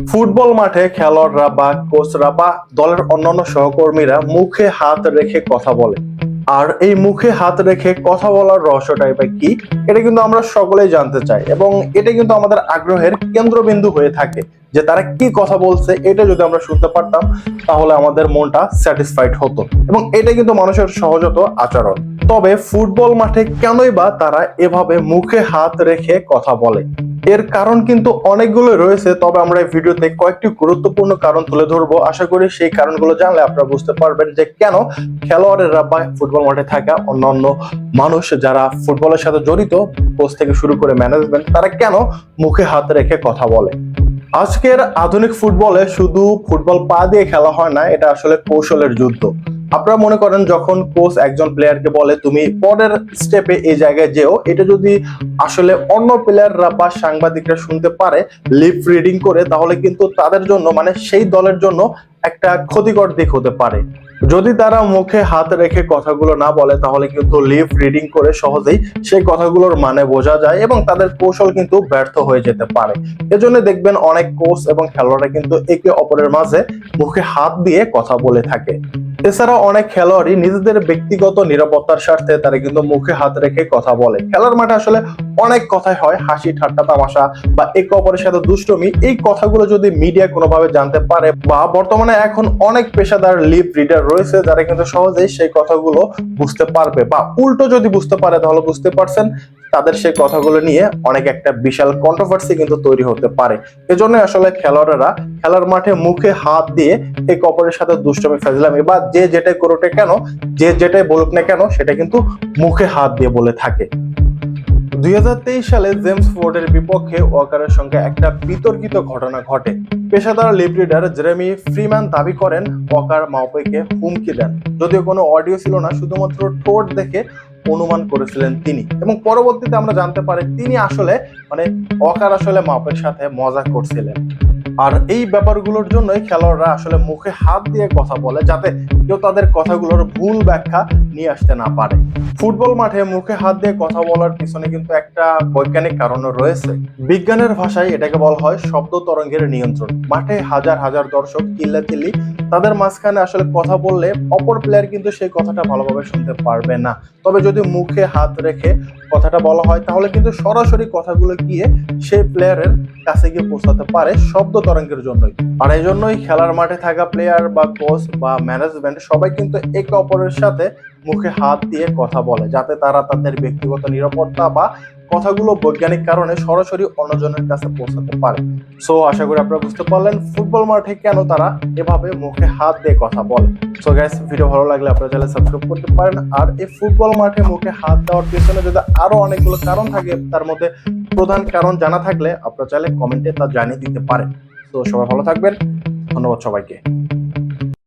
Football মাঠে খেলোয়াড়রা বা কোচরা বা দলের অন্যান্য সহকর্মীরা মুখে হাত রেখে কথা বলে। আর এই মুখে হাত রেখে কথা বলার রহস্যটাই বা কি, এটা কিন্তু আমরা সকলেই জানতে চাই এবং এটা কিন্তু আমাদের আগ্রহের কেন্দ্রবিন্দু হয়ে থাকে যে তারা কি কথা বলছে। এটা যদি আমরা শুনতে পারতাম তাহলে আমাদের মনটা স্যাটিসফাইড হতো এবং এটা কিন্তু মানুষের সহজাত আচরণ। তবে ফুটবল মাঠে কেনই বা তারা এভাবে মুখে হাত রেখে কথা বলে, এর কারণ কিন্তু অনেকগুলো রয়েছে। তবে আমরা এই ভিডিওতে কয়েকটি গুরুত্বপূর্ণ কারণ তুলে ধরবো। আশা করি সেই কারণগুলো জানলে আপনারা বুঝতে পারবেন যে কেন খেলোয়াড়েরা বা ফুটবল মাঠে থাকা অন্যান্য মানুষ যারা ফুটবলের সাথে জড়িত, কোচ থেকে শুরু করে ম্যানেজমেন্ট, তারা কেন মুখে হাত রেখে কথা বলে। আজকের আধুনিক ফুটবলে শুধু ফুটবল পা দিয়ে খেলা হয় না, এটা আসলে কৌশলের যুদ্ধ। আপনারা মনে করেন যখন কোচ একজন প্লেয়ারকে বলে তুমি পরের স্টেপে এই জায়গায় যেও, এটা যদি আসলে অন্য প্লেয়াররা বা সাংবাদিকরা শুনতে পারে লিপ রিডিং করে, তাহলে কিন্তু তাদের জন্য মানে সেই দলের জন্য একটা ক্ষতিকর দিক হতে পারে। যদি তারা মুখে হাত রেখে কথাগুলো না বলে তাহলে কিন্তু লিপ রিডিং করে সহজেই সেই কথাগুলোর মানে বোঝা যায় এবং তাদের কৌশল কিন্তু ব্যর্থ হয়ে যেতে পারে। এজন্য দেখবেন অনেক কোচ এবং খেলোয়াড়রা কিন্তু একে অপরের মাঝে মুখে হাত দিয়ে কথা বলে থাকে। এছাড়া অনেক খেলোয়াড়ই নিজেদের ব্যক্তিগত নিরাপত্তার স্বার্থে তারা কিন্তু মুখে হাত রেখে কথা বলে। খেলার মাঠে আসলে অনেক কথাই হয়, হাসি ঠাট্টা তামাশা বা একে অপরের সাথে দুষ্টমি। এই কথাগুলো যদি মিডিয়া কোনোভাবে জানতে পারে, বা বর্তমানে এখন অনেক পেশাদার লিপ রিডার রয়েছে যারা কিন্তু সহজেই সেই কথাগুলো বুঝতে পারবে, বা উল্টো যদি বুঝতে পারে তাহলে বুঝতে পারছেন তাদের সেই কথাগুলো নিয়ে অনেক একটা বিশাল কন্ট্রোভার্সি কিন্তু তৈরি হতে পারে। এজন্য আসলে খেলোয়াড়েরা খেলার মাঠে মুখে হাত দিয়ে একে অপরের সাথে দুষ্টমি ফাজলামি বা যে যেটাই করুক না কেন, যে যেটাই বলুক না কেন, সেটা কিন্তু মুখে হাত দিয়ে বলে থাকে। 2023 সালে জেমস ফোর্ডের বিপক্ষে ওয়াকারের সঙ্গে একটা বিতর্কিত ঘটনা ঘটে। পেশাদার লিপ রিডার জেরেমি ফ্রিম্যান দাবি করেন ওয়াকার মাউপেকে হুমকি দেন। যদিও কোনো অডিও ছিল না, শুধুমাত্র ঠোঁট দেখে অনুমান করেছিলেন তিনি, এবং পরবর্তীতে আমরা জানতে পারি তিনি আসলে মানে ওয়াকার আসলে মাউপের সাথে মজা করছিলেন। আর এই ব্যাপারগুলোর জন্যই খেলোয়াড়রা আসলে মুখে হাত দিয়ে কথা বলে, যাতে কেউ তাদের কথাগুলোর ভুল ব্যাখ্যা নিয়ে আসতে না পারে। ফুটবল মাঠে মুখে হাত দিয়ে কথা বলার পিছনে কিন্তু একটা বৈজ্ঞানিক কারণও রয়েছে। বিজ্ঞানের ভাষায় এটাকে বলা হয় শব্দ তরঙ্গের নিয়ন্ত্রণ। মাঠে হাজার হাজার দর্শক চিল্লাচিল্লি, তাদের মাঝখানে আসলে কথা বললে অপর প্লেয়ার কিন্তু সেই কথাটা ভালোভাবে শুনতে পারবে না। তবে যদি মুখে হাত রেখে কথাটা বলা হয় তাহলে কিন্তু সরাসরি কথাগুলো গিয়ে সেই প্লেয়ারের কাছে গিয়ে পৌঁছাতে পারে শব্দ তরঙ্গের জন্যই। আর এই জন্যই খেলার মাঠে থাকা প্লেয়ার বা কোচ বা ম্যানেজমেন্ট সবাই কিন্তু একে অপরের সাথে মুখে হাত দিয়ে কথা বলে, যাতে তারা তাদের ব্যক্তিগত নিরাপত্তা বা কথাগুলো বৈজ্ঞানিক কারণে সরাসরি অন্যজনের কাছে পৌঁছাতে পারে। সো আশা করি আপনারা বুঝতে পারলেন ফুটবল মাঠে কেন তারা এভাবে মুখে হাত দিয়ে কথা বলে। সো গাইস, ভিডিও ভালো লাগলে আপনারা চাইলে সাবস্ক্রাইব করতে পারেন। আর এই ফুটবল মাঠে মুখে হাত দেওয়ার পেছনে যদি আরো অনেকগুলো কারণ থাকে, তার মধ্যে প্রধান কারণ জানা থাকলে আপনারা চাইলে কমেন্টে তা জানিয়ে দিতে পারেন। তো সবাই ভালো থাকবেন, ধন্যবাদ সবাইকে।